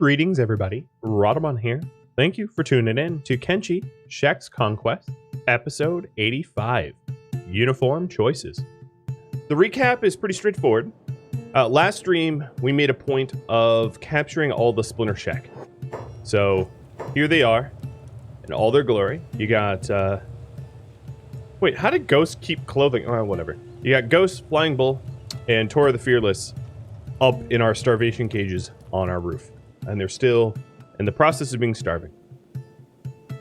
Greetings, everybody. Rhadamant here. Thank you for tuning in to Kenshi Shek's Conquest, episode 85, Uniform Choices. The recap is pretty straightforward. Last stream, we made a point of capturing all the Splinter Shek. So, here they are, in all their glory. You got, wait, how did Ghost keep clothing? Oh, whatever. You got Ghost, Flying Bull, and Tora the Fearless up in our starvation cages on our roof. And they're still in the process of being starving.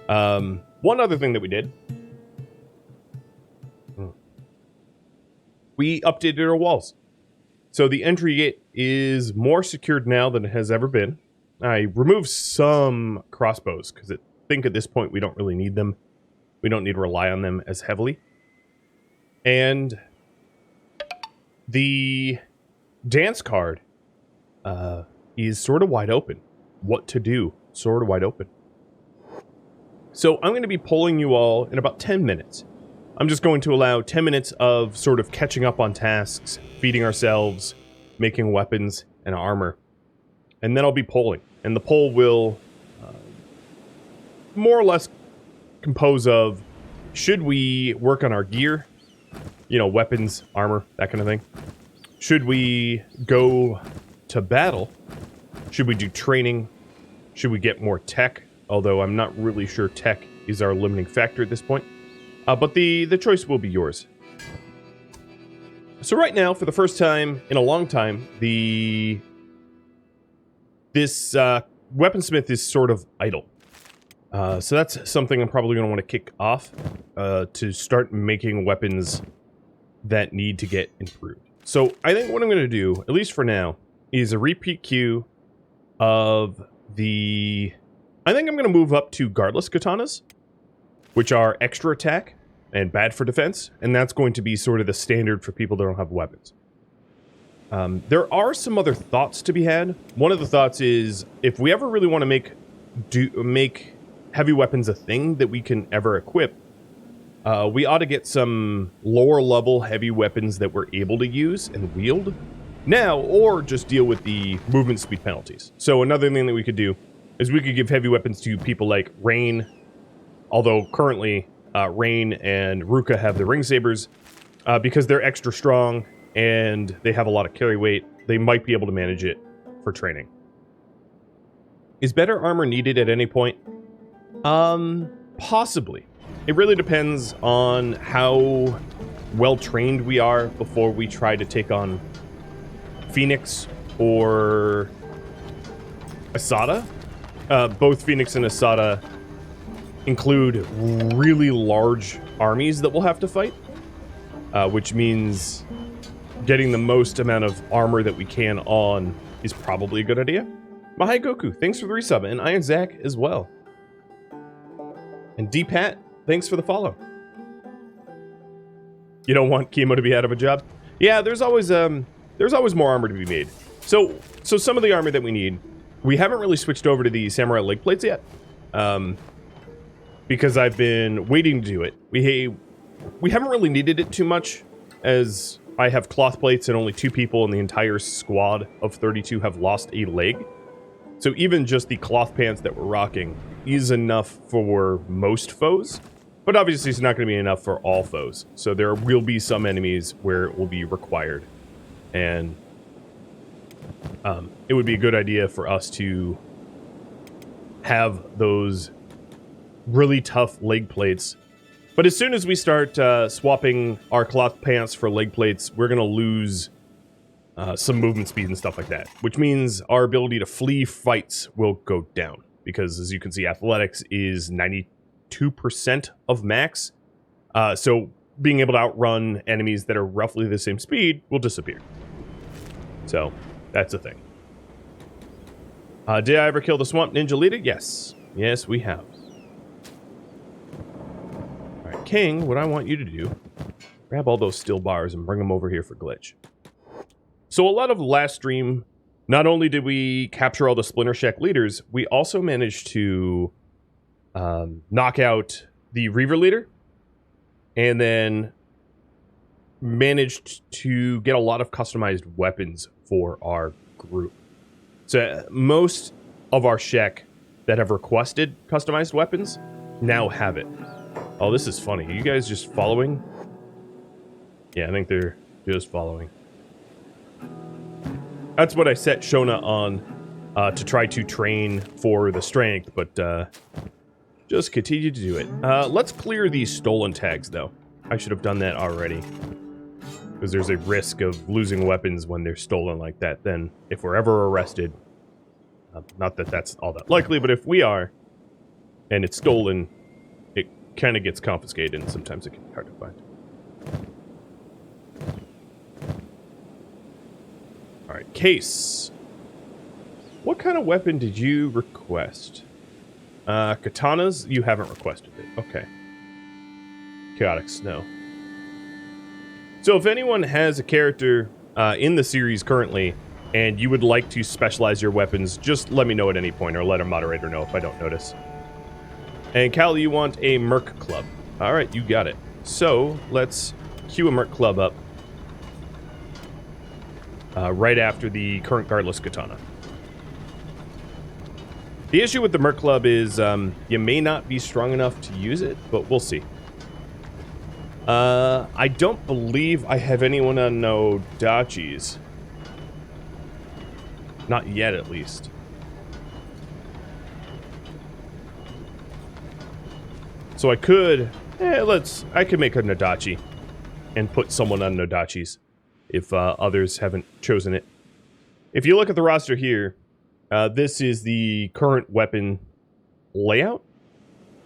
One other thing that we did. We updated our walls. So the entry gate is more secured now than it has ever been. I removed some crossbows because I think at this point we don't really need them. We don't need to rely on them as heavily. And the dance card is sort of wide open. What to do, sort of wide open. So I'm going to be polling you all in about 10 minutes. I'm just going to allow 10 minutes of sort of catching up on tasks, feeding ourselves, making weapons and armor. And then I'll be polling. And the poll will more or less compose of, should we work on our gear? You know, weapons, armor, that kind of thing. Should we go to battle? Should we do training? Should we get more tech? Although I'm not really sure tech is our limiting factor at this point. But the choice will be yours. So right now, for the first time in a long time, this weaponsmith is sort of idle. So that's something I'm probably going to want to kick off to start making weapons that need to get improved. So I think what I'm going to do, at least for now, is a repeat queue of the... I think I'm going to move up to Guardless Katanas, which are extra attack and bad for defense, and that's going to be sort of the standard for people that don't have weapons. There are some other thoughts to be had. One of the thoughts is, if we ever really want to make heavy weapons a thing that we can ever equip, we ought to get some lower level heavy weapons that we're able to use and wield now, or just deal with the movement speed penalties. So another thing that we could do is we could give heavy weapons to people like Rain, although currently Rain and Ruka have the ring sabers, because they're extra strong and they have a lot of carry weight. They might be able to manage it for training. Is better armor needed at any point? Possibly. It really depends on how well trained we are before we try to take on Phoenix or Esata. Both Phoenix and Esata include really large armies that we'll have to fight, which means getting the most amount of armor that we can on is probably a good idea. Mahai Goku, thanks for the resub, and Iron Zach as well. And D-Pat, thanks for the follow. You don't want Chemo to be out of a job? Yeah, there's always more armor to be made. So some of the armor that we need, we haven't really switched over to the samurai leg plates yet, because I've been waiting to do it. We haven't really needed it too much, as I have cloth plates and only 2 people in the entire squad of 32 have lost a leg. So even just the cloth pants that we're rocking is enough for most foes, but obviously it's not going to be enough for all foes. So there will be some enemies where it will be required. And it would be a good idea for us to have those really tough leg plates. But as soon as we start swapping our cloth pants for leg plates, we're going to lose some movement speed and stuff like that. Which means our ability to flee fights will go down. Because as you can see, athletics is 92% of max. So being able to outrun enemies that are roughly the same speed will disappear. So, that's a thing. Did I ever kill the Swamp Ninja Leader? Yes. Yes, we have. Alright, King, what I want you to do, grab all those steel bars and bring them over here for Glitch. So a lot of the last stream, not only did we capture all the Splinter Shek leaders, we also managed to knock out the Reaver leader, and then managed to get a lot of customized weapons for our group. So most of our Shek that have requested customized weapons now have it. Oh, this is funny. Are you guys just following? Yeah, I think they're just following. That's what I set Shona on to try to train for the strength, but just continue to do it. Let's clear these stolen tags, though. I should have done that already. Because there's a risk of losing weapons when they're stolen like that. Then, if we're ever arrested, not that that's all that likely, but if we are, and it's stolen, it kind of gets confiscated, and sometimes it can be hard to find. Alright, Case. What kind of weapon did you request? Katanas? You haven't requested it. Okay. Chaotic Snow. So if anyone has a character in the series currently, and you would like to specialize your weapons, just let me know at any point, or let a moderator know if I don't notice. And Cal, you want a Merc Club. Alright, you got it. So, let's queue a Merc Club up. Right after the current Guardless Katana. The issue with the Merc Club is you may not be strong enough to use it, but we'll see. I don't believe I have anyone on no Dachis. Not yet, at least. So I could... I could make a Nodachi and put someone on Nodachis if others haven't chosen it. If you look at the roster here, this is the current weapon layout.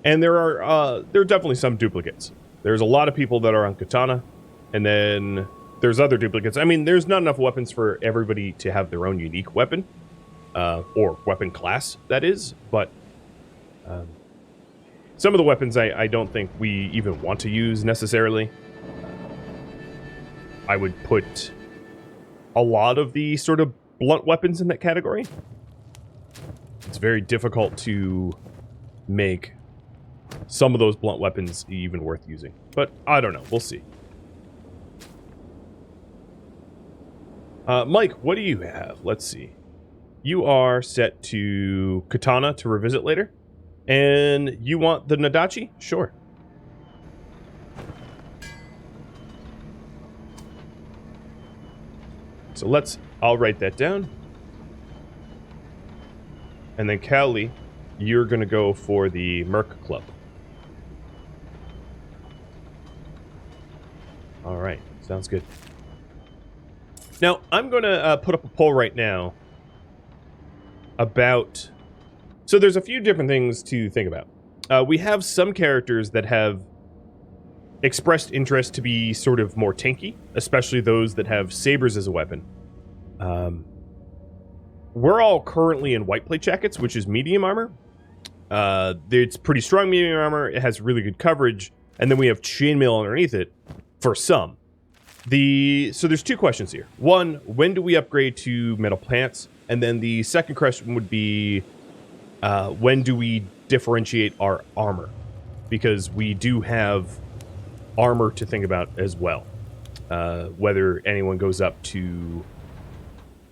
And there are definitely some duplicates. There's a lot of people that are on Katana, and then there's other duplicates. I mean, there's not enough weapons for everybody to have their own unique weapon, or weapon class, that is, but some of the weapons I don't think we even want to use necessarily. I would put a lot of the sort of blunt weapons in that category. It's very difficult to make some of those blunt weapons even worth using. But I don't know. We'll see. Mike, what do you have? Let's see. You are set to Katana to revisit later. And you want the Nodachi? Sure. So I'll write that down. And then Cowley, you're going to go for the Merc Club. Alright, sounds good. Now, I'm going to put up a poll right now about... So there's a few different things to think about. We have some characters that have expressed interest to be sort of more tanky, especially those that have sabers as a weapon. We're all currently in white plate jackets, which is medium armor. It's pretty strong medium armor. It has really good coverage. And then we have chainmail underneath it for some. So there's two questions here. One, when do we upgrade to metal pants? And then the second question would be, when do we differentiate our armor? Because we do have armor to think about as well. Whether anyone goes up to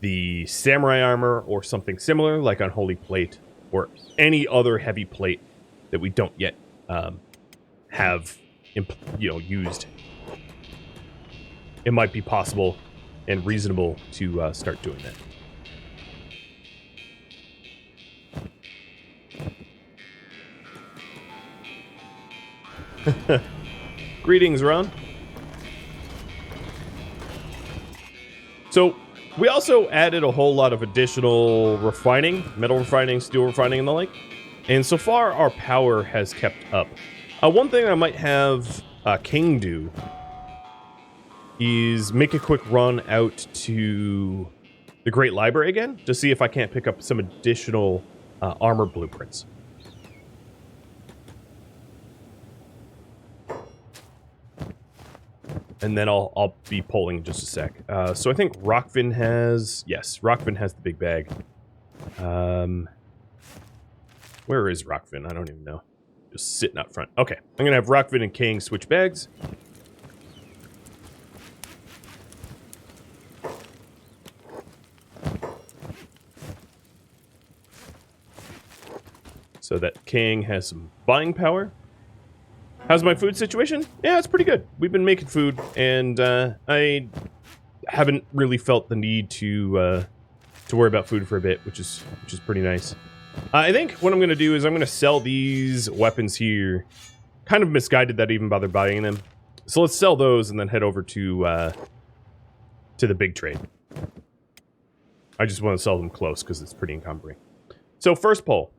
the samurai armor or something similar, like Unholy plate, or any other heavy plate that we don't yet have used. It might be possible and reasonable to start doing that. Greetings, Ron. So, we also added a whole lot of additional refining, metal refining, steel refining, and the like. And so far, our power has kept up. One thing I might have King do is make a quick run out to the Great Library again to see if I can't pick up some additional armor blueprints. And then I'll be polling in just a sec. So I think Rockfin has... Yes, Rockfin has the big bag. Where is Rockfin? I don't even know. Just sitting up front. Okay, I'm going to have Rockfin and King switch bags. so that King has some buying power. How's my food situation? Yeah, it's pretty good. We've been making food, and I haven't really felt the need to worry about food for a bit, which is pretty nice. I think what I'm going to do is I'm going to sell these weapons here. Kind of misguided that I even bothered buying them. So let's sell those and then head over to the big trade. I just want to sell them close because it's pretty encumbering. So first poll.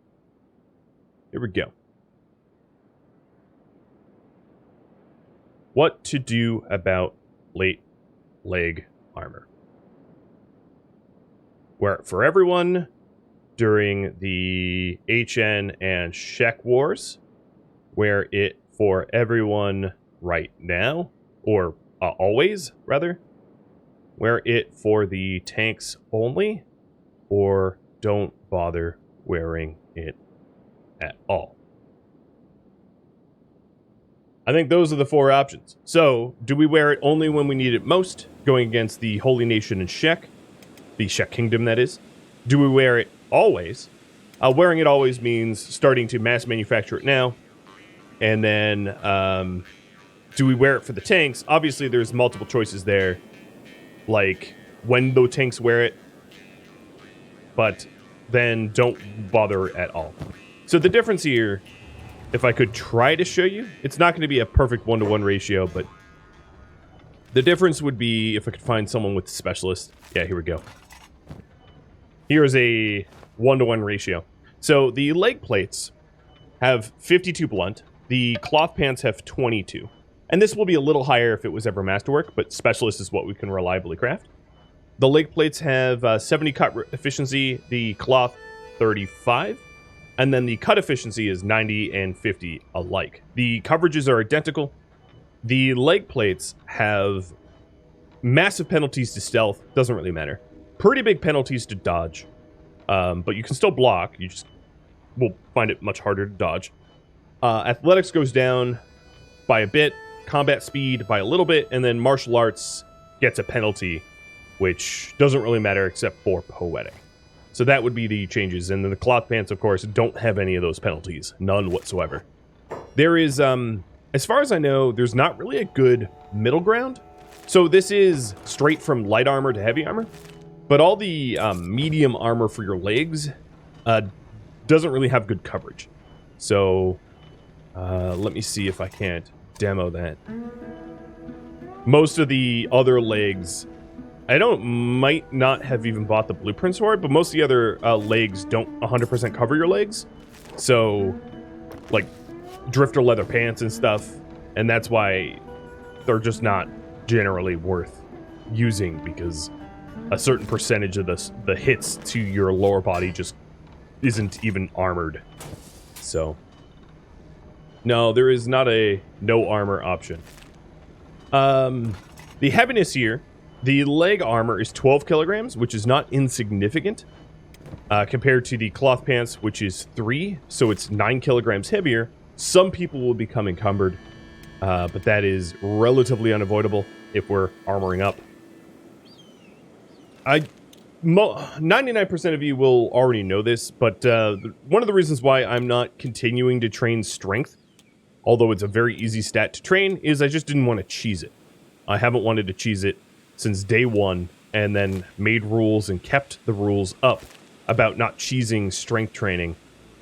Here we go. What to do about late leg armor? Wear it for everyone during the HN and Shek wars. Wear it for everyone right now, or always, rather. Wear it for the tanks only, or don't bother wearing it at all. I think those are the 4 options. So, do we wear it only when we need it most, going against the Holy Nation and Shek? The Shek Kingdom, that is. Do we wear it always? Wearing it always means starting to mass manufacture it now. And then, do we wear it for the tanks? Obviously, there's multiple choices there. Like, when the tanks wear it. But then don't bother at all. So the difference here, if I could try to show you, it's not going to be a perfect 1-to-1 ratio, but the difference would be if I could find someone with specialist. Yeah, here we go. Here's a 1-to-1 ratio. So the leg plates have 52 blunt. The cloth pants have 22. And this will be a little higher if it was ever masterwork, but specialist is what we can reliably craft. The leg plates have 70 cut efficiency, the cloth 35. And then the cut efficiency is 90 and 50 alike. The coverages are identical. The leg plates have massive penalties to stealth. Doesn't really matter. Pretty big penalties to dodge. But you can still block. You just will find it much harder to dodge. Athletics goes down by a bit. Combat speed by a little bit. And then martial arts gets a penalty, which doesn't really matter except for poetic. So that would be the changes. And then the cloth pants, of course, don't have any of those penalties. None whatsoever. There is, as far as I know, there's not really a good middle ground. So this is straight from light armor to heavy armor. But all the medium armor for your legs doesn't really have good coverage. So let me see if I can't demo that. Most of the other legs... I might not have even bought the blueprints for it, but most of the other legs don't 100% cover your legs. So, like, drifter leather pants and stuff. And that's why they're just not generally worth using, because a certain percentage of the hits to your lower body just isn't even armored. So, no, there is not a no armor option. The heaviness here... The leg armor is 12 kilograms, which is not insignificant, compared to the cloth pants, which is 3, so it's 9 kilograms heavier. Some people will become encumbered, but that is relatively unavoidable if we're armoring up. 99% of you will already know this, but one of the reasons why I'm not continuing to train strength, although it's a very easy stat to train, is I just didn't want to cheese it. I haven't wanted to cheese it since day one, and then made rules and kept the rules up about not cheesing strength training,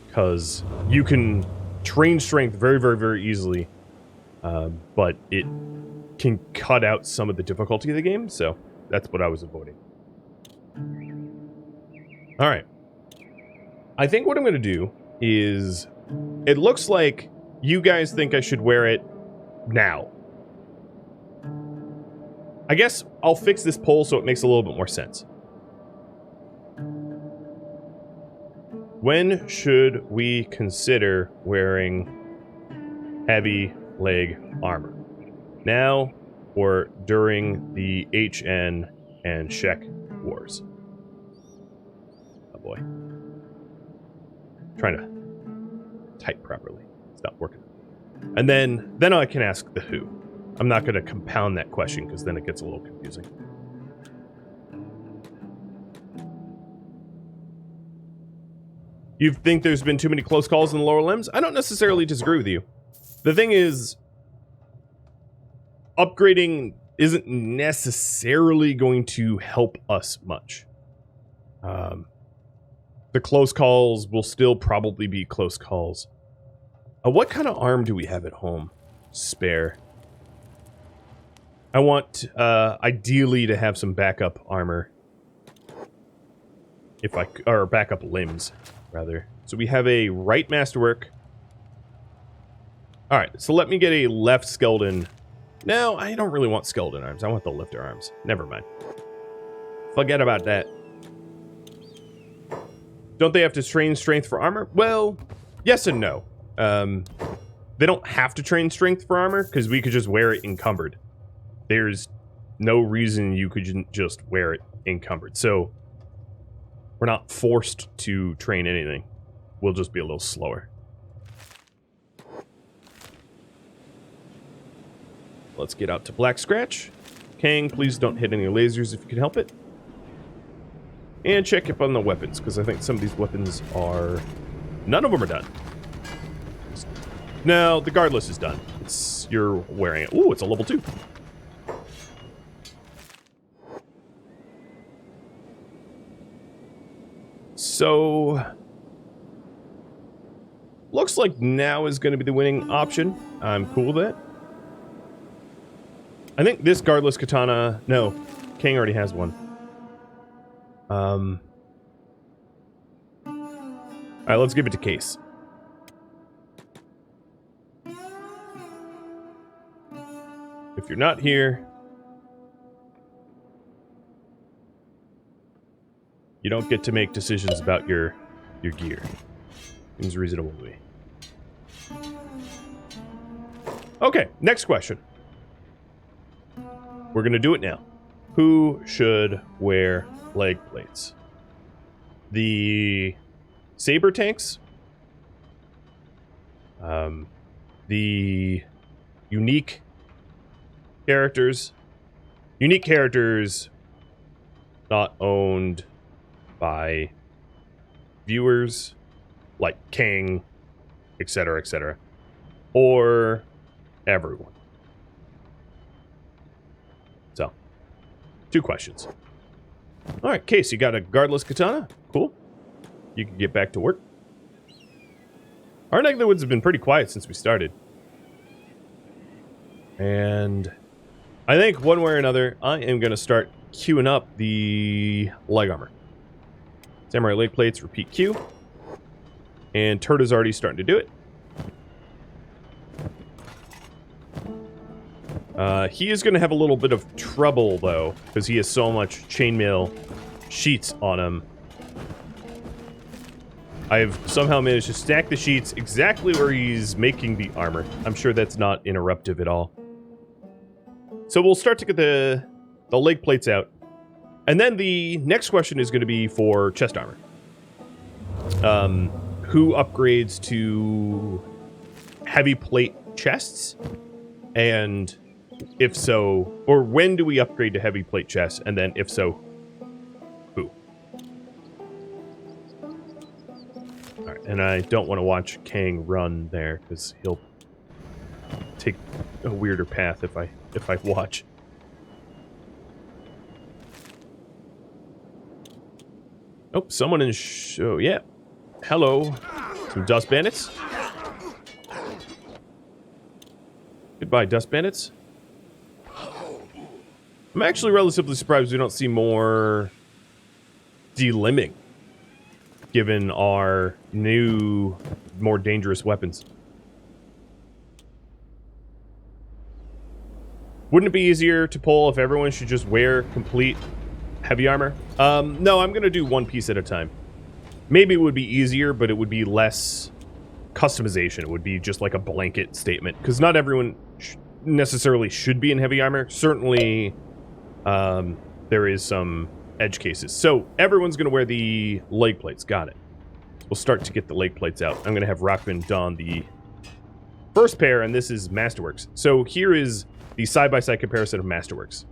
because you can train strength very, very, very easily, but it can cut out some of the difficulty of the game, so that's what I was avoiding. Alright. I think what I'm going to do is, it looks like you guys think I should wear it now. I guess I'll fix this poll so it makes a little bit more sense. When should we consider wearing heavy leg armor? Now or during the HN and Shek wars? Oh boy. Trying to type properly. It's not working. And then I can ask the who. I'm not going to compound that question because then it gets a little confusing. You think there's been too many close calls in the lower limbs? I don't necessarily disagree with you. The thing is, upgrading isn't necessarily going to help us much. The close calls will still probably be close calls. What kind of arm do we have at home? Spare. I want, ideally, to have some backup armor. Or backup limbs, rather. So we have a right masterwork. Alright, so let me get a left skeleton. No, I don't really want skeleton arms. I want the lifter arms. Never mind. Forget about that. Don't they have to train strength for armor? Well, yes and no. They don't have to train strength for armor, because we could just wear it encumbered. There's no reason you could just wear it encumbered. So, we're not forced to train anything. We'll just be a little slower. Let's get out to Black Scratch. Kang, please don't hit any lasers if you can help it. And check up on the weapons, because I think some of these weapons are... None of them are done. No, the Guardless is done. You're wearing it. Ooh, it's a level 2. So... Looks like now is going to be the winning option. I'm cool with that. I think this Guardless Katana... No, King already has one. Alright, let's give it to Case. If you're not here, you don't get to make decisions about your gear. Seems reasonable to me. Okay, next question. We're gonna do it now. Who should wear leg plates? The saber tanks? The unique characters? Unique characters not owned by viewers, like King, etc., etc. Or everyone. So, 2 questions. Alright, Case, you got a Guardless Katana? Cool. You can get back to work. Our neck of the woods have been pretty quiet since we started. And I think one way or another, I am going to start queuing up the leg armor. Samurai leg plates, repeat Q. And Turta's already starting to do it. He is going to have a little bit of trouble, though, because he has so much chainmail sheets on him. I've somehow managed to stack the sheets exactly where he's making the armor. I'm sure that's not interruptive at all. So we'll start to get the leg plates out. And then the next question is going to be for chest armor. Who upgrades to heavy plate chests? And if so, or when do we upgrade to heavy plate chests? And then if so, who? Alright, and I don't want to watch Kang run there, because he'll take a weirder path if I watch. Oh, someone in show. Yeah. Hello. Some dust bandits. Goodbye, dust bandits. I'm actually relatively surprised we don't see more delimbing, given our new, more dangerous weapons. Wouldn't it be easier to pull if everyone should just wear complete heavy armor? No, I'm going to do one piece at a time. Maybe it would be easier, but it would be less customization. It would be just like a blanket statement, because not everyone necessarily should be in heavy armor. Certainly, there is some edge cases. So everyone's going to wear the leg plates. Got it. We'll start to get the leg plates out. I'm going to have Rockfin don the first pair, and this is Masterworks. So here is the side-by-side comparison of Masterworks.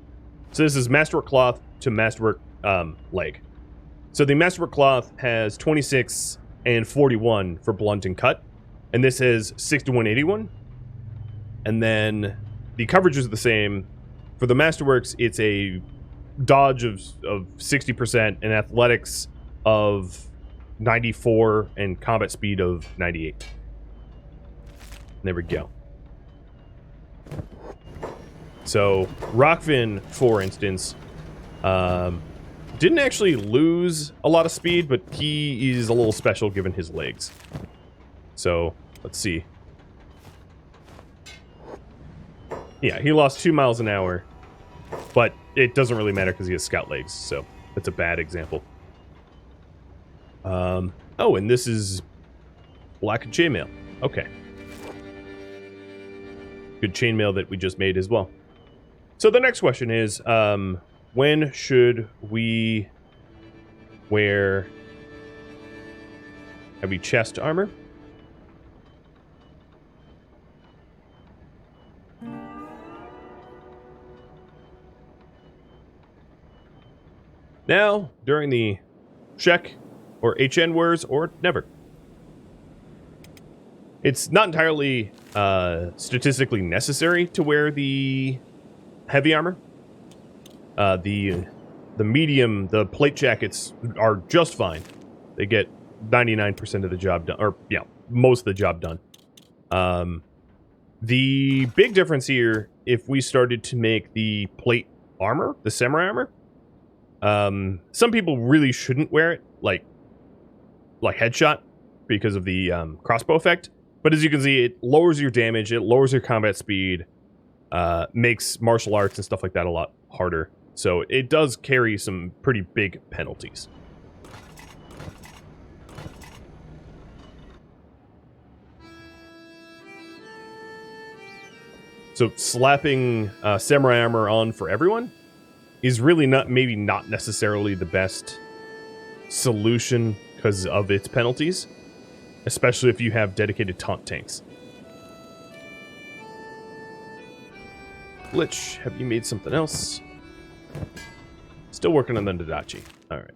So this is Masterwork cloth to Masterwork leg. So the Masterwork cloth has 26 and 41 for blunt and cut. And this is 6181. And then the coverages are the same. For the Masterworks, it's a dodge of 60% and athletics of 94 and combat speed of 98. There we go. So Rockfin, for instance, didn't actually lose a lot of speed, but he is a little special given his legs. So let's see. Yeah, he lost 2 miles an hour, but it doesn't really matter because he has scout legs, so that's a bad example. Oh, and this is black chainmail. Okay. Good chainmail that we just made as well. So the next question is, when should we wear heavy chest armor? Now, during the Shek or HN wars, or never. It's not entirely statistically necessary to wear the heavy armor. The medium, the plate jackets are just fine. They get 99% of the job done, or yeah, most of the job done. The big difference here, if we started to make the plate armor, the samurai armor, some people really shouldn't wear it, like headshot, because of the crossbow effect. But as you can see, it lowers your damage, it lowers your combat speed, makes martial arts and stuff like that a lot harder. So it does carry some pretty big penalties. So slapping samurai armor on for everyone is really maybe not necessarily the best solution because of its penalties, especially if you have dedicated taunt tanks. Glitch, have you made something else? Still working on the Nadachi. All right.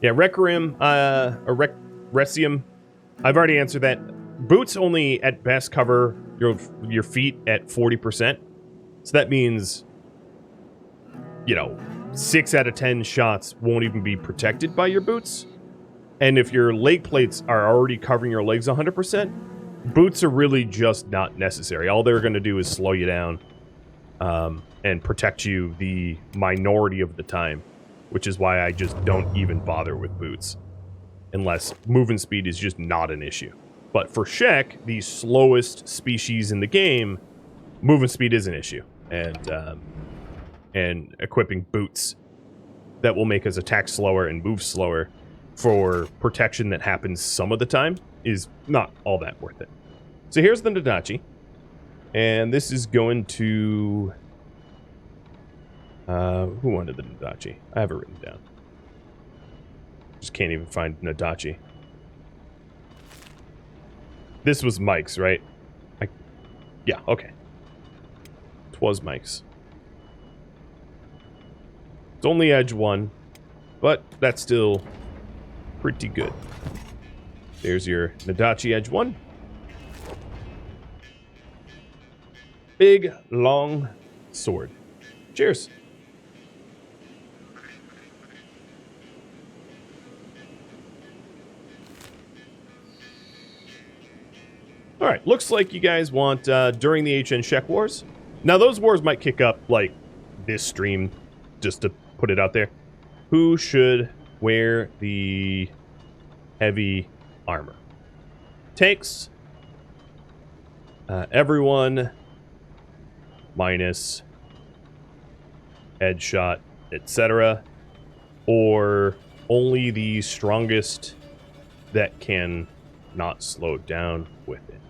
Yeah, Requiem, or Requiem. I've already answered that. Boots only at best cover your feet at 40%. So that means, you know, 6 out of 10 shots won't even be protected by your boots. And if your leg plates are already covering your legs 100%, boots are really just not necessary. All they're going to do is slow you down and protect you the minority of the time, which is why I just don't even bother with boots unless movement speed is just not an issue. But for Shek, the slowest species in the game, movement speed is an issue. And equipping boots that will make us attack slower and move slower for protection that happens some of the time is not all that worth it. So here's the Nadachi. And this is going to... who wanted the Nadachi? I have it written down. Just can't even find Nadachi. This was Mike's, right? Yeah, okay. It was Mike's. It's only edge 1, but that's still pretty good. There's your Nadachi edge 1. Big, long sword. Cheers. Alright, looks like you guys want during the HN Shek Wars. Now, those wars might kick up, like, this stream, just to put it out there. Who should wear the heavy armor? Tanks. Everyone minus headshot, etc. Or only the strongest that can not slow down with it.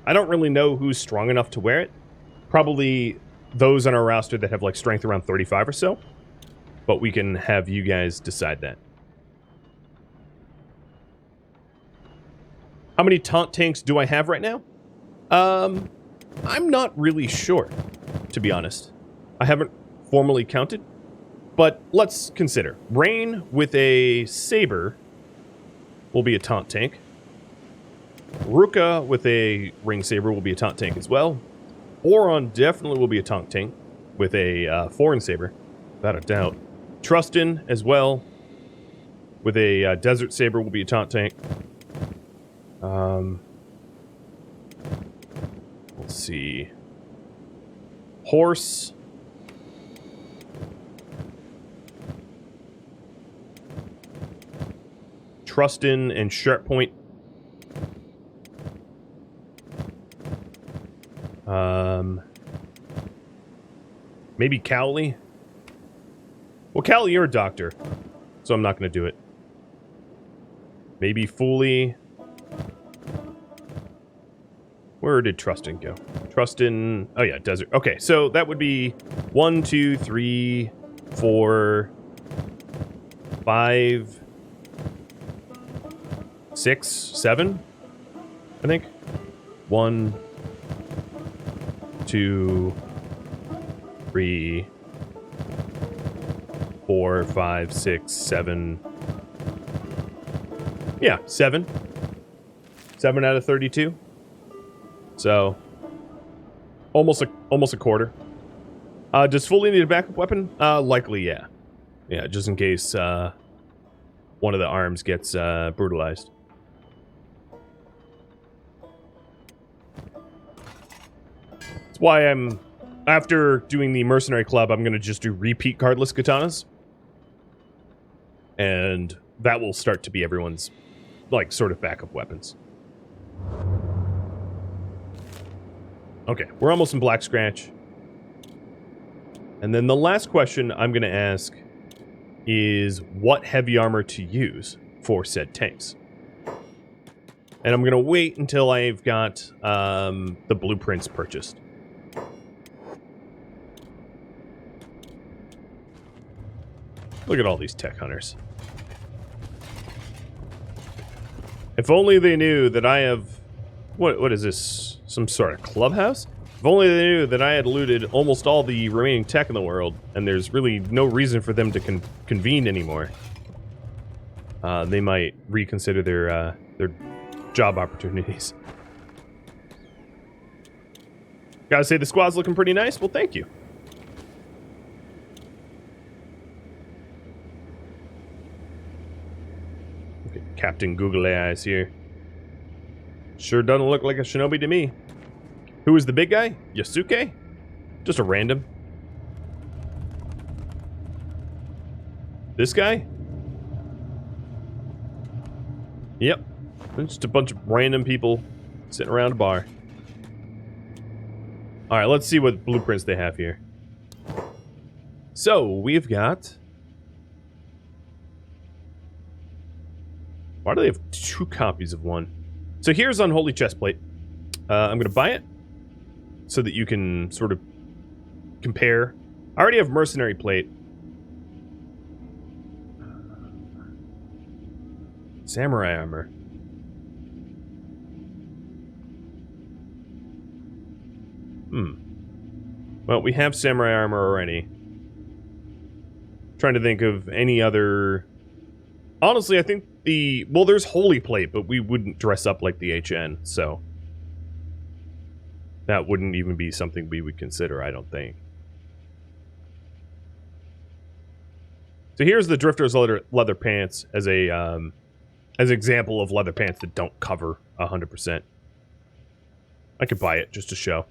I don't really know who's strong enough to wear it. Probably those on our roster that have like strength around 35 or so. But we can have you guys decide that. How many taunt tanks do I have right now? I'm not really sure, to be honest. I haven't formally counted. But let's consider. Rain with a saber will be a taunt tank. Ruka with a ring saber will be a taunt tank as well. Oron definitely will be a taunt tank with a foreign saber, without a doubt. Trustin as well with a desert saber will be a taunt tank. Let's see. Horse. Trustin and Sharp Point. Maybe Cowley? Well, Cowley, you're a doctor, so I'm not going to do it. Maybe Foley. Where did Trustin go? Trustin... Oh, yeah, Desert. Okay, so that would be 1, 2, 3, 4, 5, 6, 7, I think. 1, 2, 3, 4, 5, 6, 7. Yeah, 7. 7 out of 32. So, almost a quarter. Does Foley need a backup weapon? Likely, yeah. Yeah, just in case one of the arms gets brutalized. That's why I'm, after doing the Mercenary Club, I'm going to just do repeat Guardless Katanas. And that will start to be everyone's, like, sort of backup weapons. Okay, we're almost in Black Scratch. And then the last question I'm going to ask is what heavy armor to use for said tanks. And I'm going to wait until I've got the blueprints purchased. Look at all these tech hunters. If only they knew that I have... What is this? Some sort of clubhouse? If only they knew that I had looted almost all the remaining tech in the world, and there's really no reason for them to convene anymore. They might reconsider their job opportunities. Gotta say the squad's looking pretty nice. Well, thank you. Look at Captain Googly Eyes here. Sure doesn't look like a shinobi to me. Who is the big guy? Yasuke? Just a random. This guy? Yep. Just a bunch of random people sitting around a bar. Alright, let's see what blueprints they have here. So, we've got... Why do they have 2 copies of one? So here's Unholy chestplate. I'm going to buy it so that you can sort of compare. I already have Mercenary plate. Samurai armor. Well, we have Samurai armor already. Trying to think of any other... Honestly, I think the... Well, there's Holy plate, but we wouldn't dress up like the HN, so... That wouldn't even be something we would consider, I don't think. So here's the Drifter's leather pants as an example of leather pants that don't cover 100%. I could buy it just to show.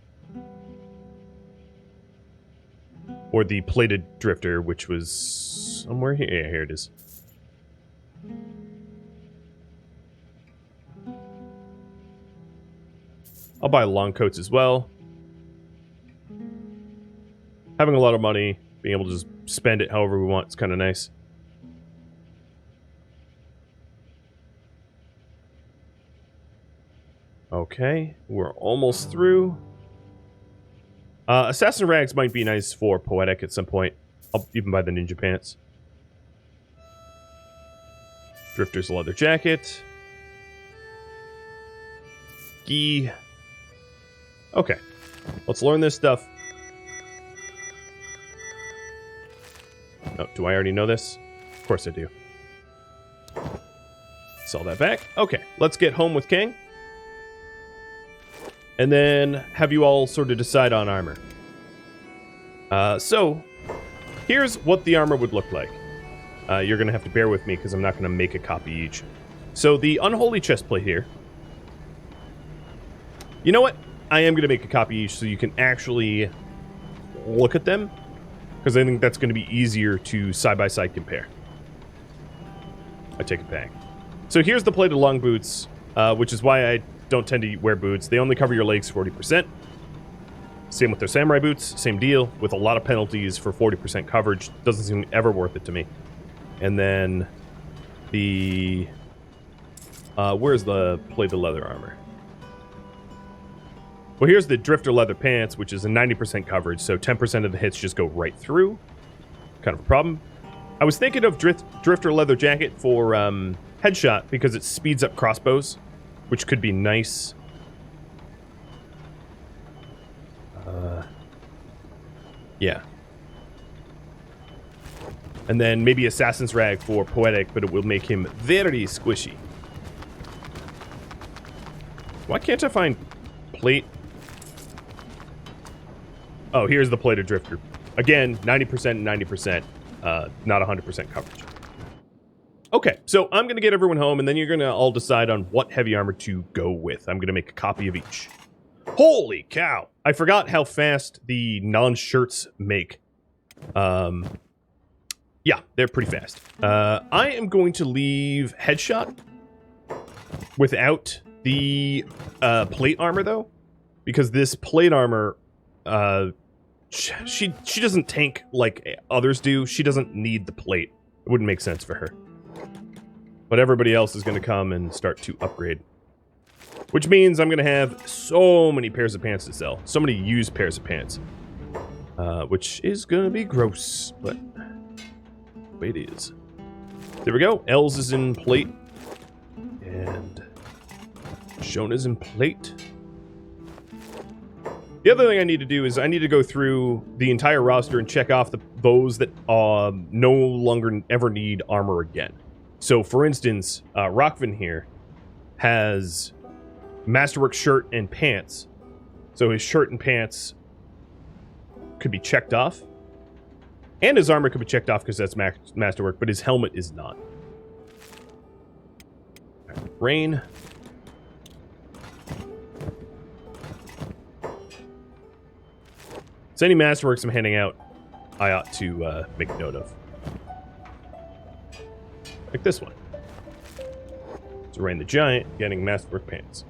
Or the plated Drifter, which was somewhere here. Yeah, here it is. I'll buy long coats as well. Having a lot of money, being able to just spend it however we want, is kind of nice. Okay, we're almost through. Assassin rags might be nice for poetic at some point. I'll even buy the ninja pants. Drifter's leather jacket. Gi. Okay, let's learn this stuff. Oh, do I already know this? Of course I do. Sell that back. Okay, let's get home with King. And then have you all sort of decide on armor. So, here's what the armor would look like. You're going to have to bear with me because I'm not going to make a copy each. So, the Unholy chestplate here. You know what? I am going to make a copy each so you can actually look at them. Because I think that's going to be easier to side-by-side compare. I take it back. So here's the plated long boots, which is why I don't tend to wear boots. They only cover your legs 40%. Same with their samurai boots, same deal, with a lot of penalties for 40% coverage. Doesn't seem ever worth it to me. And then the... where's the plated leather armor? Well, here's the drifter leather pants, which is a 90% coverage, so 10% of the hits just go right through. Kind of a problem. I was thinking of drifter leather jacket for headshot because it speeds up crossbows, which could be nice. Yeah. And then maybe Assassin's Rag for poetic, but it will make him very squishy. Why can't I find plate? Oh, here's the plated drifter. Again, 90% and 90%, not 100% coverage. Okay, so I'm going to get everyone home, and then you're going to all decide on what heavy armor to go with. I'm going to make a copy of each. Holy cow! I forgot how fast the non-shirts make. Yeah, they're pretty fast. I am going to leave headshot without the plate armor, though, because this plate armor, she doesn't tank like others do. She doesn't need the plate. It wouldn't make sense for her. But everybody else is going to come and start to upgrade. Which means I'm going to have so many pairs of pants to sell. So many used pairs of pants. Which is going to be gross, but the way it is. There we go. L's is in plate. And Shona's in plate. The other thing I need to do is I need to go through the entire roster and check off those that no longer ever need armor again. So, for instance, Rockfin here has Masterwork shirt and pants. So his shirt and pants could be checked off. And his armor could be checked off because that's Masterwork, but his helmet is not. Right, rain. So any Masterworks I'm handing out, I ought to make note of. Like this one. So Rain the Giant getting Masterwork pants.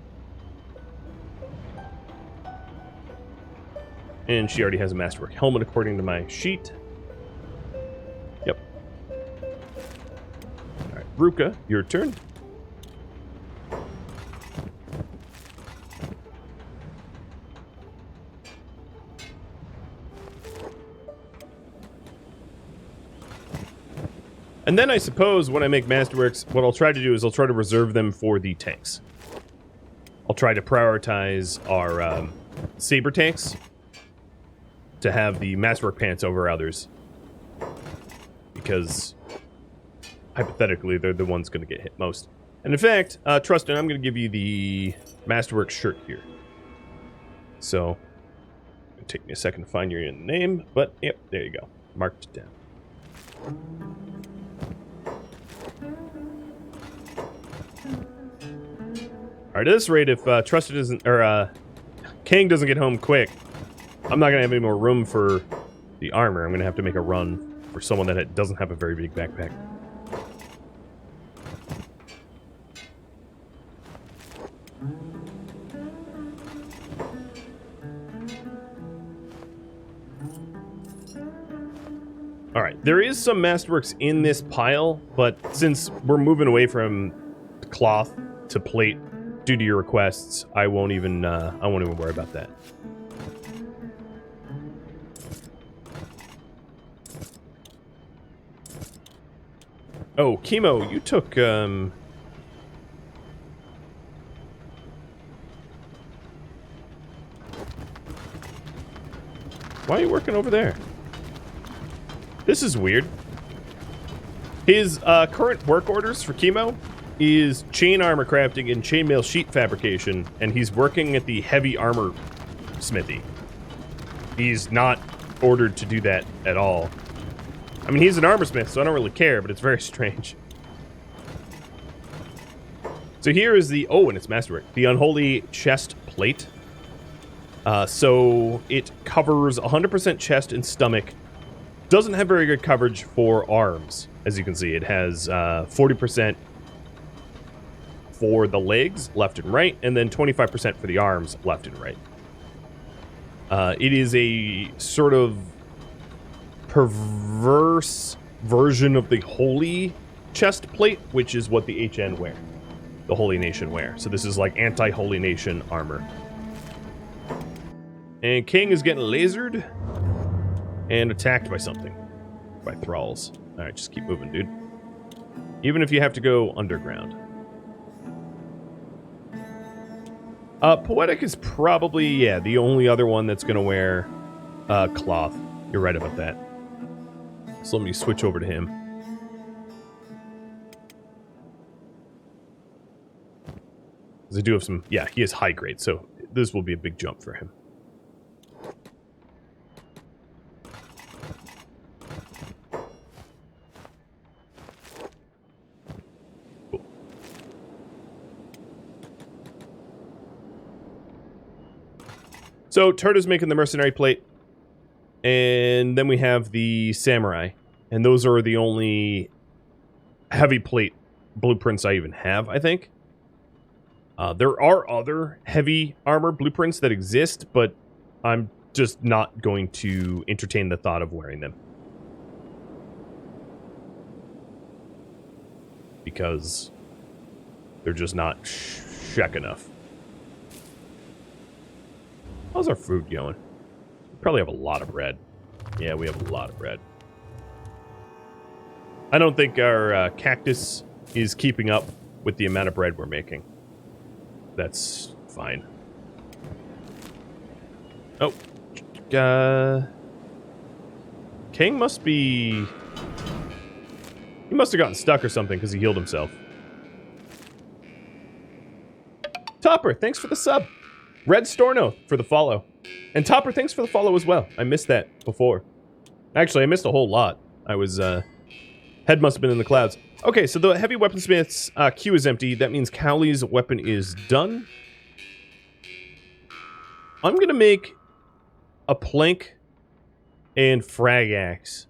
And she already has a Masterwork helmet according to my sheet. Yep. Alright, Ruka, your turn. And then I suppose when I make Masterworks, what I'll try to do is I'll try to reserve them for the tanks. I'll try to prioritize our saber tanks to have the Masterwork pants over others. Because, hypothetically, they're the ones going to get hit most. And in fact, Trustin, I'm going to give you the Masterwork shirt here. So, it'll take me a second to find your name, but yep, there you go. Marked it down. Alright, at this rate, if Trusted isn't, or King doesn't get home quick, I'm not going to have any more room for the armor. I'm going to have to make a run for someone that doesn't have a very big backpack. Alright, there is some Masterworks in this pile, but since we're moving away from cloth to plate due to your requests, I won't even worry about that. Oh, Chemo, you took, why are you working over there? This is weird. His current work orders for chemo is chain armor crafting and chainmail sheet fabrication, and he's working at the heavy armor smithy. He's not ordered to do that at all. I mean, he's an armor smith, so I don't really care, but it's very strange. So here is the, oh, and it's masterwork, the Unholy chest plate. So it covers 100% chest and stomach. Doesn't have very good coverage for arms, as you can see. It has 40% for the legs, left and right, and then 25% for the arms, left and right. It is a sort of perverse version of the Holy chest plate, which is what the HN wear. The Holy Nation wear. So this is like anti-Holy Nation armor. And King is getting lasered and attacked by something. By thralls. Alright, just keep moving, dude. Even if you have to go underground. Poetic is probably, yeah, the only other one that's going to wear cloth. You're right about that. So let me switch over to him. Because I do have some, yeah, he is high grade, so this will be a big jump for him. So, Turda's making the mercenary plate, and then we have the samurai, and those are the only heavy plate blueprints I even have, I think. There are other heavy armor blueprints that exist, but I'm just not going to entertain the thought of wearing them. Because they're just not Shek enough. How's our food going? We probably have a lot of bread. Yeah, we have a lot of bread. I don't think our cactus is keeping up with the amount of bread we're making. That's fine. Oh. King must be... He must have gotten stuck or something because he healed himself. Topper, thanks for the sub. Red Storno for the follow. And Topper, thanks for the follow as well. I missed that before. Actually, I missed a whole lot. I was, head must have been in the clouds. Okay, so the heavy weaponsmith's queue is empty. That means Cowley's weapon is done. I'm gonna make a plank and frag axe.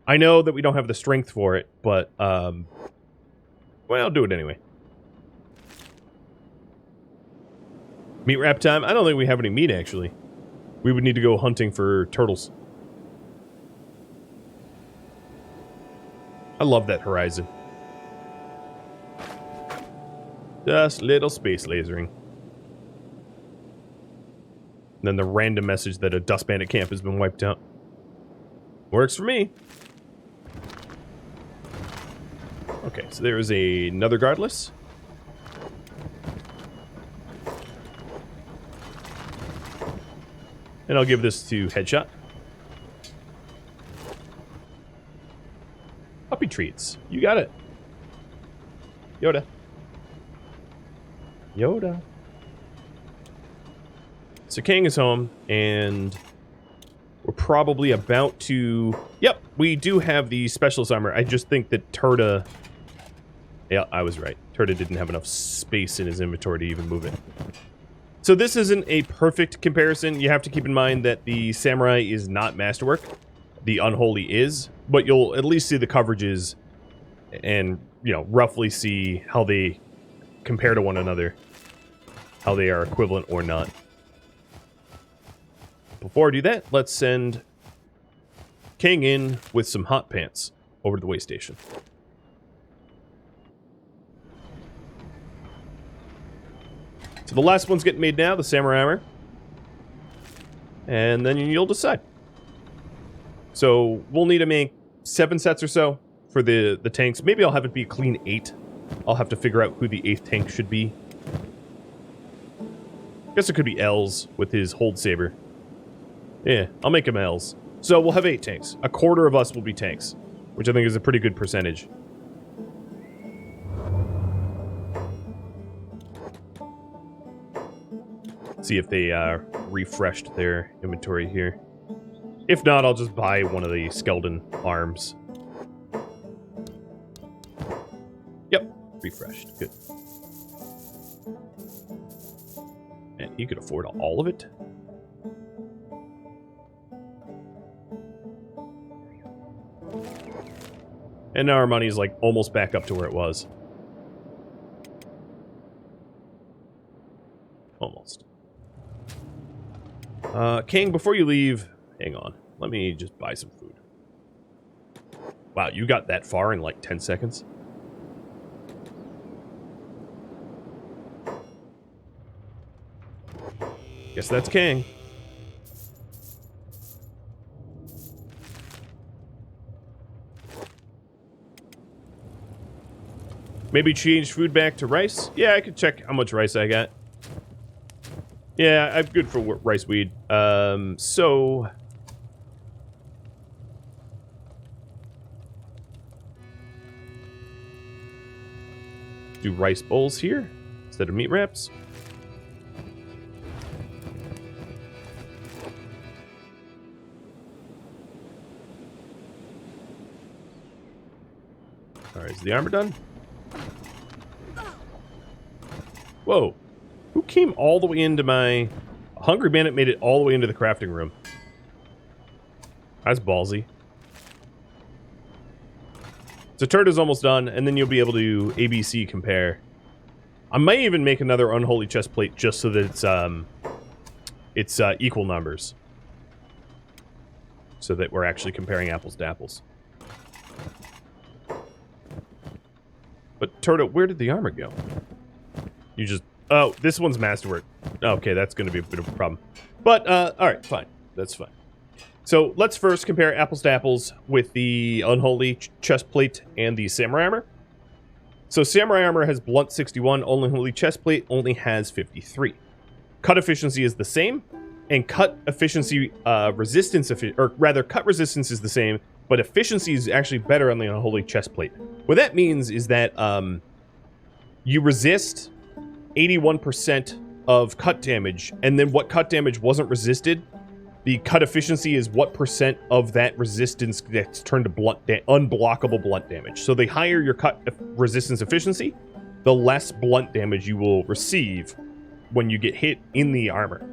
I know that we don't have the strength for it, but, well, I'll do it anyway. Meat wrap time? I don't think we have any meat, actually. We would need to go hunting for turtles. I love that horizon. Just little space lasering. And then the random message that a dust bandit camp has been wiped out. Works for me. Okay, so there is another Guardless. And I'll give this to Headshot. Puppy treats. You got it. Yoda. Yoda. So King is home, and we're probably about to... Yep, we do have the specialist armor. I just think that Turda... Yeah, I was right. Turda didn't have enough space in his inventory to even move it. So this isn't a perfect comparison. You have to keep in mind that the Samurai is not Masterwork. The Unholy is. But you'll at least see the coverages and, you know, roughly see how they compare to one another. How they are equivalent or not. Before I do that, let's send King in with some hot pants over to the way station. So the last one's getting made now, the Samurai Armor. And then you'll decide. So we'll need to make 7 sets or so for the tanks. Maybe I'll have it be a clean 8. I'll have to figure out who the 8th tank should be. Guess it could be Els with his hold saber. Yeah, I'll make him Els. So we'll have 8 tanks. A quarter of us will be tanks. which I think is a pretty good percentage. See if they refreshed their inventory here. If not, I'll just buy one of the skeleton arms. Yep, refreshed. Good. And you could afford all of it? And now our money's like almost back up to where it was. Almost. King, before you leave, hang on. Let me just buy some food. Wow, you got that far in like 10 seconds? Guess that's King. Maybe change food back to rice? Yeah, I could check how much rice I got. Yeah, I'm good for rice weed. So... do rice bowls here instead of meat wraps. Alright, is the armor done? Whoa. Who came all the way into my... Hungry Bandit made it all the way into the crafting room. That's ballsy. So turret is almost done, and then you'll be able to ABC compare. I might even make another Unholy chest plate just so that it's equal numbers. So that we're actually comparing apples to apples. But turret, where did the armor go? You just... Oh, this one's masterwork. Okay, that's going to be a bit of a problem. But, alright, fine. That's fine. So, let's first compare apples to apples with the Unholy chest plate and the Samurai armor. So, Samurai armor has blunt 61, Unholy chest plate only has 53. Cut efficiency is the same, and cut efficiency resistance, or rather, cut resistance is the same, but efficiency is actually better on the Unholy chest plate. What that means is that you resist 81% of cut damage, and then what cut damage wasn't resisted, the cut efficiency is what percent of that resistance gets turned to unblockable blunt damage. So the higher your cut resistance efficiency, the less blunt damage you will receive when you get hit in the armor.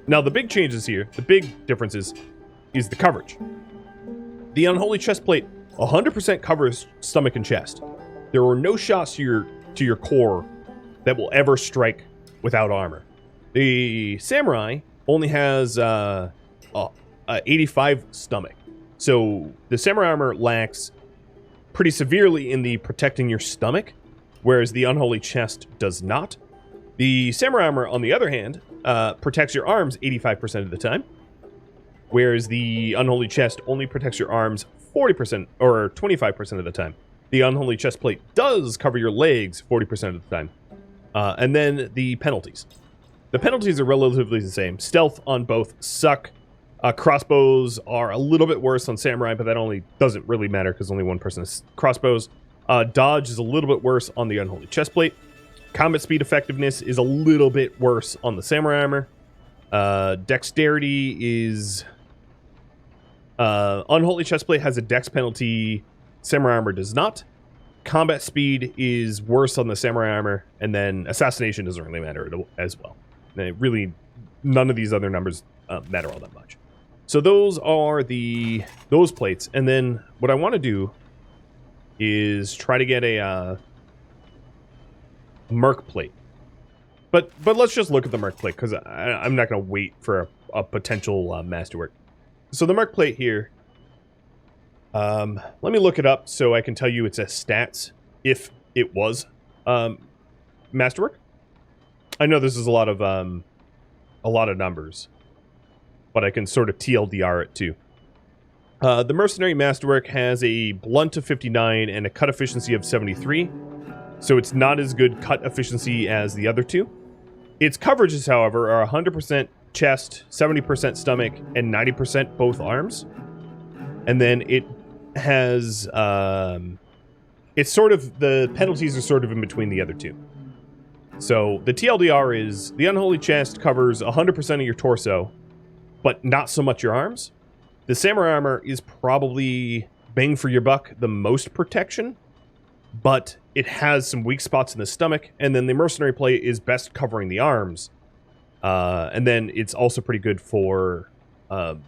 Now the big changes here, the big differences, is the coverage. The Unholy chest plate 100% covers stomach and chest. There are no shots to your core that will ever strike without armor. The Samurai only has 85 stomach. So the Samurai armor lacks pretty severely in the protecting your stomach, whereas the Unholy chest does not. The Samurai armor, on the other hand, protects your arms 85% of the time, whereas the Unholy chest only protects your arms 40% or 25% of the time. The Unholy chest plate does cover your legs 40% of the time. And then the penalties. The penalties are relatively the same. Stealth on both suck. Crossbows are a little bit worse on Samurai, but that only doesn't really matter because only one person has crossbows. Dodge is a little bit worse on the Unholy chest plate. Combat speed effectiveness is a little bit worse on the Samurai armor. Dexterity is... Unholy chest plate has a dex penalty. Samurai armor does not. Combat speed is worse on the Samurai armor, and then assassination doesn't really matter as well. Really, none of these other numbers matter all that much. So those are those plates, and then what I want to do is try to get a Merc plate. But let's just look at the Merc plate, because I'm not going to wait for a potential masterwork. So the Merc plate here, let me look it up so I can tell you it's a stats if it was masterwork. I know this is a lot of numbers, but I can sort of TLDR it too. The Mercenary Masterwork has a blunt of 59 and a cut efficiency of 73, so it's not as good cut efficiency as the other two. Its coverages, however, are 100% chest, 70% stomach, and 90% both arms. And then it has, it's sort of, the penalties are sort of in between the other two. So the TLDR is the Unholy Chest covers 100% of your torso, but not so much your arms. The Samurai Armor is probably, bang for your buck, the most protection, but it has some weak spots in the stomach, and then the Mercenary Plate is best covering the arms. And then it's also pretty good for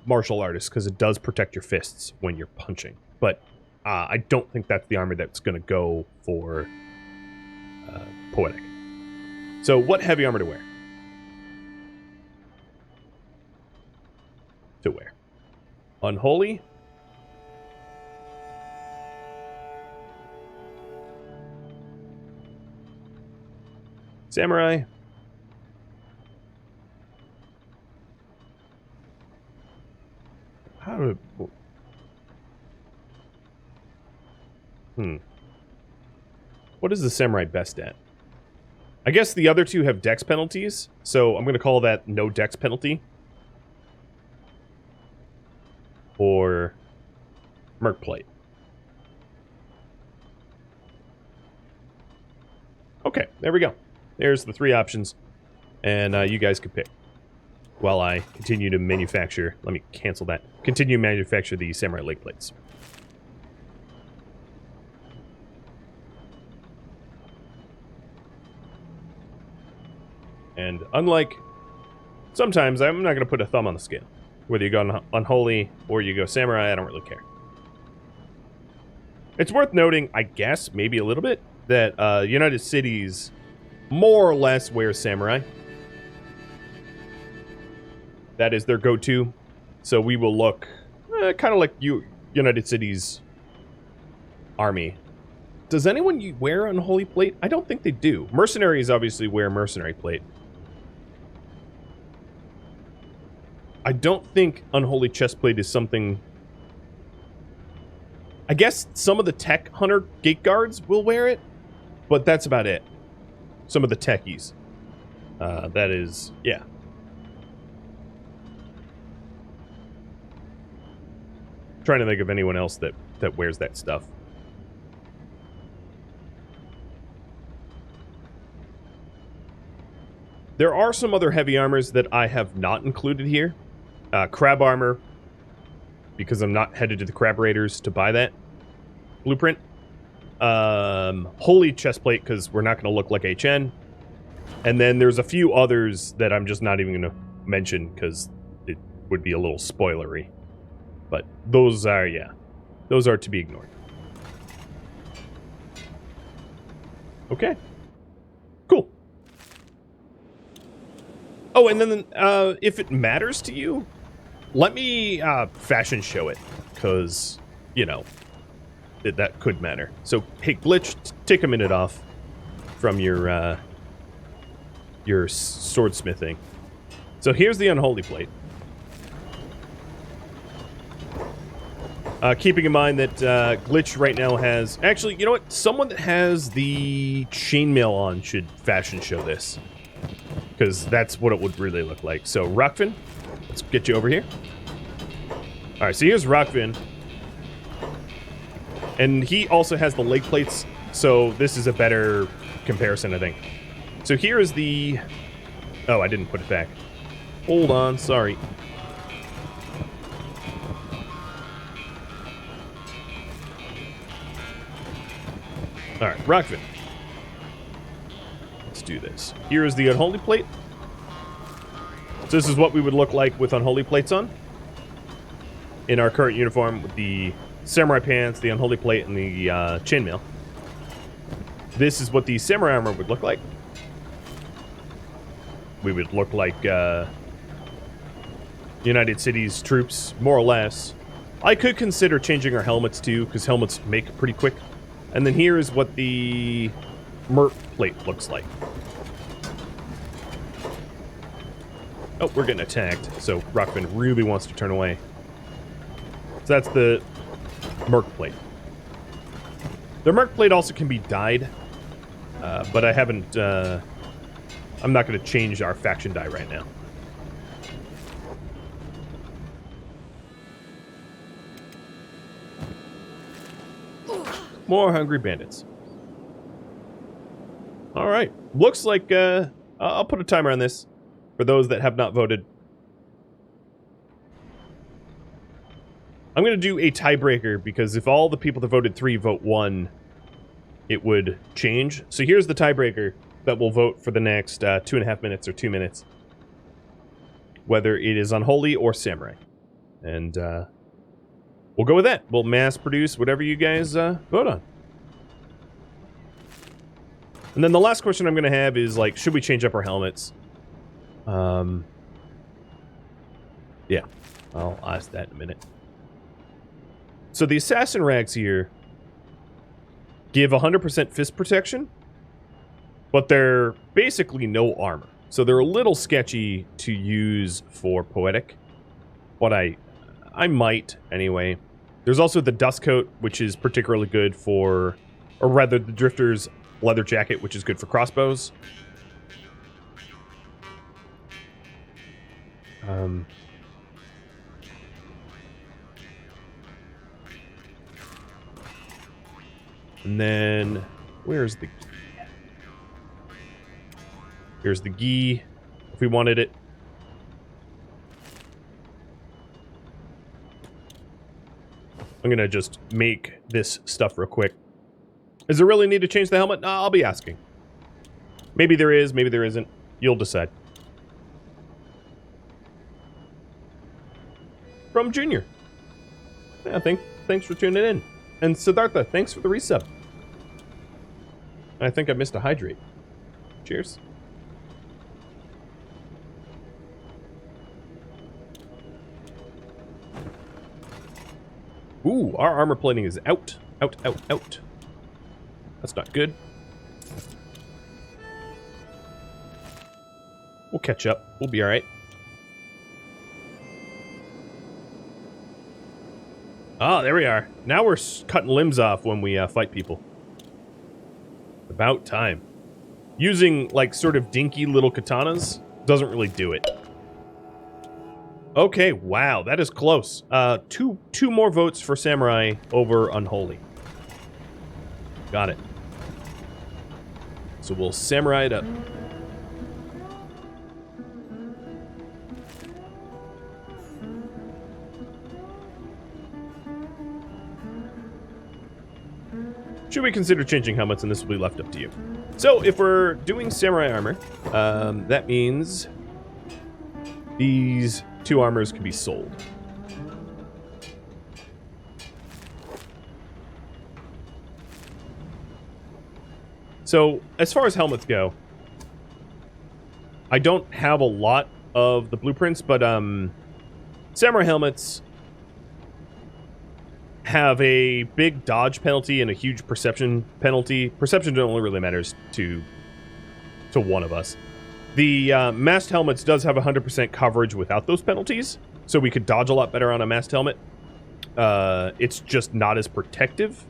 martial artists, because it does protect your fists when you're punching. But I don't think that's the armor that's going to go for Poetic. So what heavy armor to wear? Unholy. Samurai. How do... What is the Samurai best at? I guess the other two have dex penalties, so I'm going to call that no dex penalty. Or Merc Plate. Okay, there we go. There's the three options, and you guys can pick. While I continue to manufacture, let me cancel that. Continue to manufacture the Samurai leg plates. And unlike, sometimes I'm not going to put a thumb on the scale. Whether you go Unholy or you go Samurai, I don't really care. It's worth noting, I guess, maybe a little bit, that United Cities more or less wears Samurai. That is their go-to. So we will look kind of like United Cities army. Does anyone wear Unholy Plate? I don't think they do. Mercenaries obviously wear Mercenary Plate. I don't think Unholy Chestplate is something... I guess some of the tech hunter gate guards will wear it, but that's about it. Some of the techies. That is... yeah. Trying to think of anyone else that wears that stuff. There are some other heavy armors that I have not included here. Crab armor, because I'm not headed to the Crab Raiders to buy that blueprint. Holy chestplate, because we're not going to look like HN. And then there's a few others that I'm just not even going to mention, because it would be a little spoilery. But those are, yeah, those are to be ignored. Okay. Cool. Oh, and then if it matters to you, let me fashion show it, because, you know, that could matter. So, hey, Glitch, take a minute off from your swordsmithing. So here's the Unholy Plate. Keeping in mind that Glitch right now has... Actually, you know what? Someone that has the chainmail on should fashion show this, because that's what it would really look like. So, Rockfin, let's get you over here. Alright, so here's Rockfin. And he also has the leg plates, so this is a better comparison, I think. So here is the... Oh, I didn't put it back. Hold on, sorry. Alright, Rockfin. Let's do this. Here is the Unholy Plate. So this is what we would look like with Unholy Plates on. In our current uniform, with the Samurai Pants, the Unholy Plate, and the chainmail. This is what the Samurai Armor would look like. We would look like United Cities troops, more or less. I could consider changing our helmets too, because helmets make pretty quick. And then here is what the Merc Plate looks like. Oh, we're getting attacked, so Rockfin really wants to turn away. So that's the Merc Plate. The Merc Plate also can be dyed, but I haven't... I'm not going to change our faction dye right now. More hungry bandits. All right. Looks like I'll put a timer on this for those that have not voted. I'm going to do a tiebreaker because if all the people that voted 3 vote 1, it would change. So here's the tiebreaker that will vote for the next 2.5 minutes or 2 minutes. Whether it is Unholy or Samurai. And we'll go with that. We'll mass produce whatever you guys vote on. And then the last question I'm going to have is, like, should we change up our helmets? Yeah, I'll ask that in a minute. So the assassin rags here give 100% fist protection, but they're basically no armor. So they're a little sketchy to use for poetic, but I might anyway. There's also the dust coat, which is particularly good for, or rather the drifter's leather jacket, which is good for crossbows. And then, where's the gi? Here's the gi, if we wanted it. I'm gonna just make this stuff real quick. Is there really need to change the helmet? No, I'll be asking. Maybe there is, maybe there isn't. You'll decide. From Junior. Yeah, thanks for tuning in. And Siddhartha, thanks for the resub. I think I missed a hydrate. Cheers. Ooh, our armor plating is out. Out, out, out. That's not good. We'll catch up. We'll be alright. Ah, there we are. Now we're cutting limbs off when we fight people. About time. Using, like, sort of dinky little katanas doesn't really do it. Okay, wow, that is close. Two more votes for Samurai over Unholy. Got it. So we'll Samurai it up. Should we consider changing helmets? And this will be left up to you. So if we're doing Samurai armor, that means these 2 armors can be sold. So as far as helmets go, I don't have a lot of the blueprints, but Samurai helmets have a big dodge penalty and a huge perception penalty. Perception only really matters to one of us. The masked helmets does have 100% coverage without those penalties, so we could dodge a lot better on a masked helmet. It's just not as protective.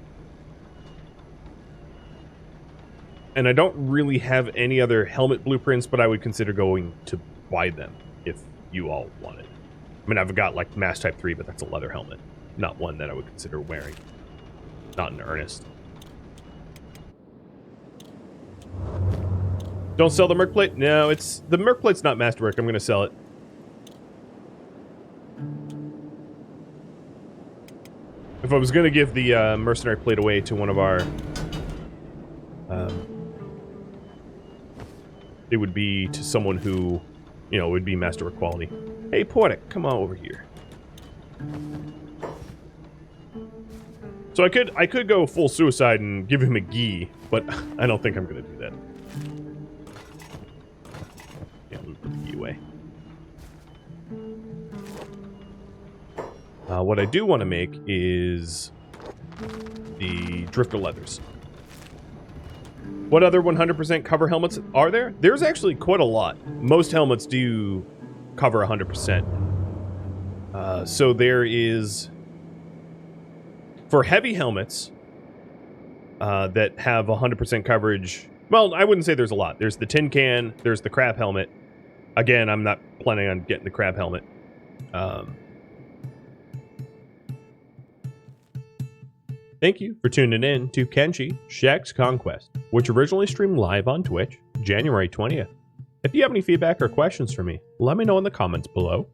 And I don't really have any other helmet blueprints, but I would consider going to buy them if you all wanted. I mean, I've got, like, Mask Type 3, but that's a leather helmet. Not one that I would consider wearing. Not in earnest. Don't sell the merc plate? No, it's... The merc plate's not masterwork. I'm going to sell it. If I was going to give the mercenary plate away to one of our... it would be to someone who, you know, would be masterwork quality. Hey, Poetic, come on over here. So I could go full suicide and give him a gi, but I don't think I'm going to do that. Yeah, I'm going to put the gi away. What I do want to make is the drifter leathers. What other 100% cover helmets are there? There's actually quite a lot. Most helmets do cover 100%. So there is... For heavy helmets that have 100% coverage... Well, I wouldn't say there's a lot. There's the tin can. There's the crab helmet. Again, I'm not planning on getting the crab helmet. Thank you for tuning in to Kenshi Shek's Conquest, which originally streamed live on Twitch, January 20th. If you have any feedback or questions for me, let me know in the comments below.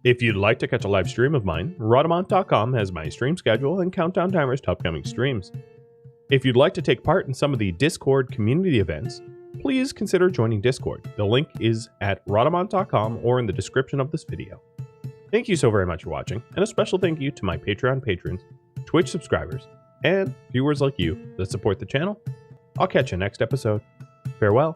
If you'd like to catch a live stream of mine, Rhadamant.com has my stream schedule and countdown timers to upcoming streams. If you'd like to take part in some of the Discord community events, please consider joining Discord. The link is at Rhadamant.com or in the description of this video. Thank you so very much for watching, and a special thank you to my Patreon patrons, Twitch subscribers, and viewers like you that support the channel. I'll catch you next episode. Farewell.